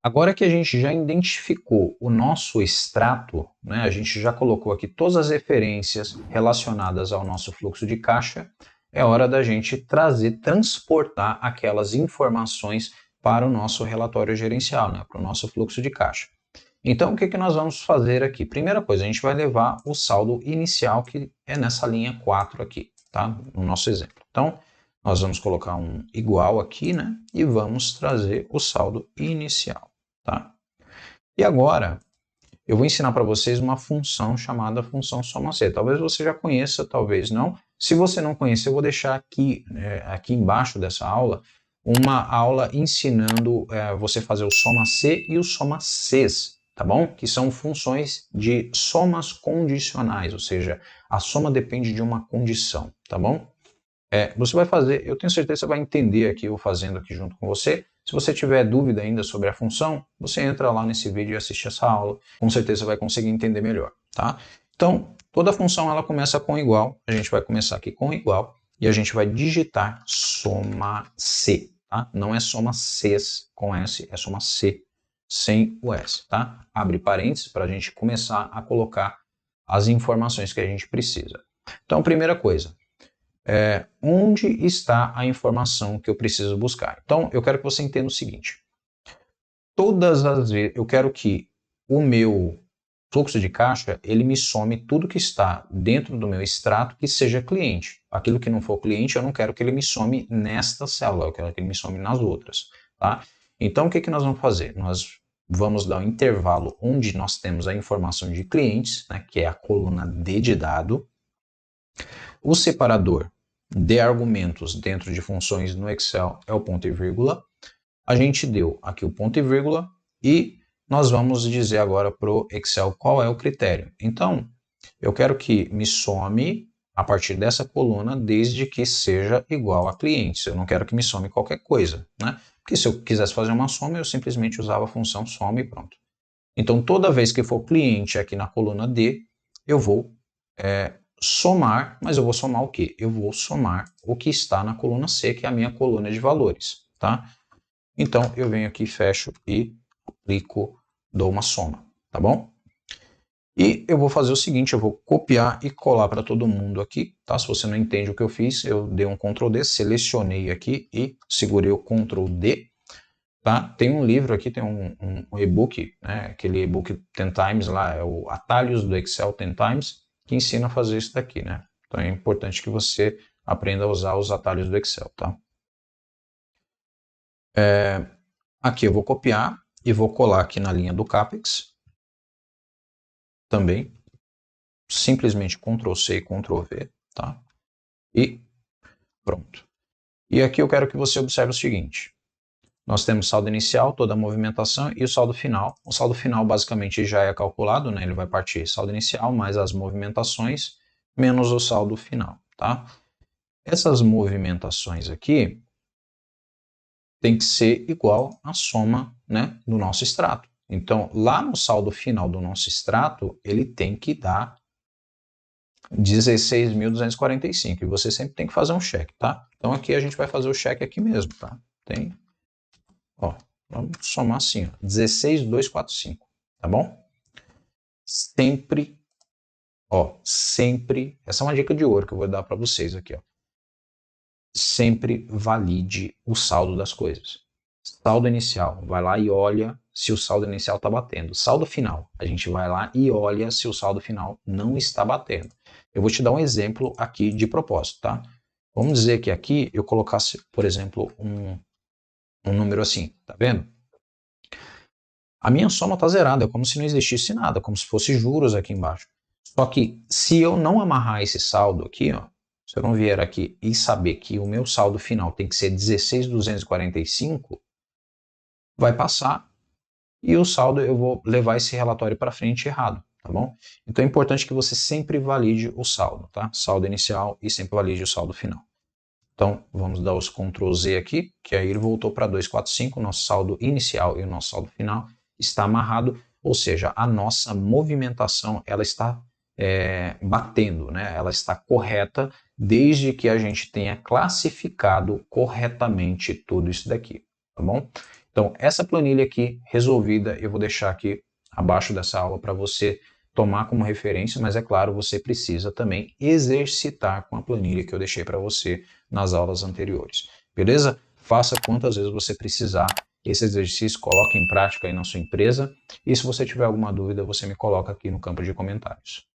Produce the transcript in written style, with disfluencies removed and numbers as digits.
Agora que a gente já identificou o nosso extrato, né, a gente já colocou aqui todas as referências relacionadas ao nosso fluxo de caixa, é hora da gente transportar aquelas informações para o nosso relatório gerencial, né, para o nosso fluxo de caixa. Então, o que nós vamos fazer aqui? Primeira coisa, a gente vai levar o saldo inicial, que é nessa linha 4 aqui, tá? No nosso exemplo. Então, nós vamos colocar um igual aqui, né? E vamos trazer o saldo inicial, tá? E agora, eu vou ensinar para vocês uma função chamada função soma-C. Talvez você já conheça, talvez não. Se você não conhecer, eu vou deixar aqui, aqui embaixo dessa aula, uma aula ensinando você fazer o soma-C e o soma-Cs, tá bom? Que são funções de somas condicionais, ou seja, a soma depende de uma condição, tá bom? Você vai fazer, eu tenho certeza que você vai entender aqui, eu fazendo aqui junto com você. Se você tiver dúvida ainda sobre a função, você entra lá nesse vídeo e assiste essa aula. Com certeza você vai conseguir entender melhor, tá? Então, toda função ela começa com igual. A gente vai começar aqui com igual e a gente vai digitar soma-C, tá? Não é soma-Cs com S, é soma-C sem o S, tá? Abre parênteses para a gente começar a colocar as informações que a gente precisa. Então, primeira coisa, onde está a informação que eu preciso buscar? Então, eu quero que você entenda o seguinte. Todas as vezes, eu quero que o meu fluxo de caixa, ele me some tudo que está dentro do meu extrato que seja cliente. Aquilo que não for cliente, eu não quero que ele me some nesta célula, eu quero que ele me some nas outras, tá? Então, o que nós vamos fazer? Nós vamos dar um intervalo onde nós temos a informação de clientes, né, que é a coluna D de dado. O separador de argumentos dentro de funções no Excel é o ponto e vírgula. A gente deu aqui o ponto e vírgula e nós vamos dizer agora para o Excel qual é o critério. Então, eu quero que me some a partir dessa coluna desde que seja igual a clientes. Eu não quero que me some qualquer coisa, né? Porque se eu quisesse fazer uma soma, eu simplesmente usava a função soma e pronto. Então, toda vez que for cliente aqui na coluna D, eu vou somar, mas eu vou somar o quê? Eu vou somar o que está na coluna C, que é a minha coluna de valores, tá? Então, eu venho aqui, fecho e clico, dou uma soma, tá bom? E eu vou fazer o seguinte, eu vou copiar e colar para todo mundo aqui, tá? Se você não entende o que eu fiz, eu dei um Ctrl D, selecionei aqui e segurei o Ctrl D, tá? Tem um livro aqui, tem um e-book, né? Aquele e-book 10 Times lá, é o Atalhos do Excel 10 Times, que ensina a fazer isso daqui, né? Então é importante que você aprenda a usar os atalhos do Excel, tá? Aqui eu vou copiar e vou colar aqui na linha do CAPEX, também, simplesmente Ctrl C e Ctrl V, tá? E pronto. E aqui eu quero que você observe o seguinte, nós temos saldo inicial, toda a movimentação e o saldo final. O saldo final basicamente já é calculado, né? Ele vai partir saldo inicial mais as movimentações menos o saldo final, tá? Essas movimentações aqui tem que ser igual à soma, né, do nosso extrato. Então, lá no saldo final do nosso extrato, ele tem que dar 16.245 e você sempre tem que fazer um cheque, tá? Então aqui a gente vai fazer o cheque aqui mesmo, tá? Tem, ó, vamos somar assim, ó, 16.245, tá bom? Sempre, ó, sempre, essa é uma dica de ouro que eu vou dar para vocês aqui, ó. Sempre valide o saldo das coisas. Saldo inicial, vai lá e olha se o saldo inicial está batendo. Saldo final, a gente vai lá e olha se o saldo final não está batendo. Eu vou te dar um exemplo aqui de propósito, tá? Vamos dizer que aqui eu colocasse, por exemplo, um número assim, tá vendo? A minha soma está zerada, é como se não existisse nada, como se fosse juros aqui embaixo. Só que se eu não amarrar esse saldo aqui, ó, se eu não vier aqui e saber que o meu saldo final tem que ser 16.245, vai passar e o saldo eu vou levar esse relatório para frente errado, tá bom? Então é importante que você sempre valide o saldo, tá? Saldo inicial e sempre valide o saldo final. Então vamos dar os Ctrl Z aqui, que aí ele voltou para 245, nosso saldo inicial e o nosso saldo final está amarrado, ou seja, a nossa movimentação ela está batendo, né? Ela está correta desde que a gente tenha classificado corretamente tudo isso daqui, tá bom? Então, essa planilha aqui resolvida, eu vou deixar aqui abaixo dessa aula para você tomar como referência, mas é claro, você precisa também exercitar com a planilha que eu deixei para você nas aulas anteriores. Beleza? Faça quantas vezes você precisar esse exercício, coloque em prática aí na sua empresa, e se você tiver alguma dúvida, você me coloca aqui no campo de comentários.